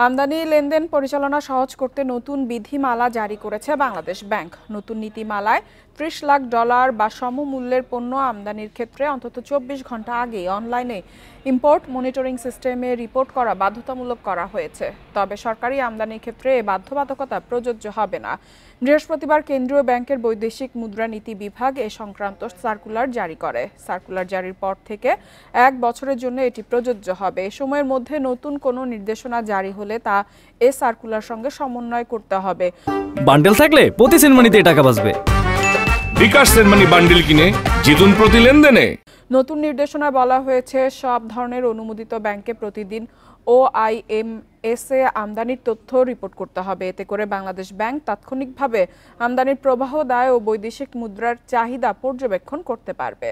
আমদানি লেনদেন পরিচালনা সহজ করতে নতুন বিধিমালা জারি করেছে বাংলাদেশ ব্যাংক। নতুন নীতিমালায় ৩০ লাখ ডলার বা সমমূল্যের পণ্য আমদানির ক্ষেত্রে অন্তত ২৪ ঘন্টা আগে অনলাইনে ইম্পোর্ট মনিটরিং সিস্টেমে রিপোর্ট করা বাধ্যতামূলক করা হয়েছে। তবে সরকারি আমদানির ক্ষেত্রে এ বাধ্যবাধকতা প্রযোজ্য হবে না। বৃহস্পতিবার কেন্দ্রীয় ব্যাংকের বৈদেশিক মুদ্রানীতি বিভাগ এ সংক্রান্ত সার্কুলার জারি করে। সার্কুলার জারির পর থেকে ১ বছরের জন্য এটি প্রযোজ্য হবে। এ সময়ের মধ্যে নতুন কোনো নির্দেশনা জারি হলে তা এ সার্কুলার সঙ্গে সমন্বয় করতে হবে। বান্ডেল থাকলে প্রতি সেনমানিতে টাকা বাঁচবে। বিকাশ সেনমানি বান্ডেল কিনে জিতুন প্রতি লেনদেনে। নতুন নির্দেশনায় বলা হয়েছে, সব ধরনের অনুমোদিত ব্যাংকে প্রতিদিন OIMS এ আমদানির তথ্য রিপোর্ট করতে হবে। এতে করে বাংলাদেশ ব্যাংক তাৎক্ষণিকভাবে আমদানির প্রবাহ, দায় ও বৈদেশিক মুদ্রার চাহিদা পর্যবেক্ষণ করতে পারবে।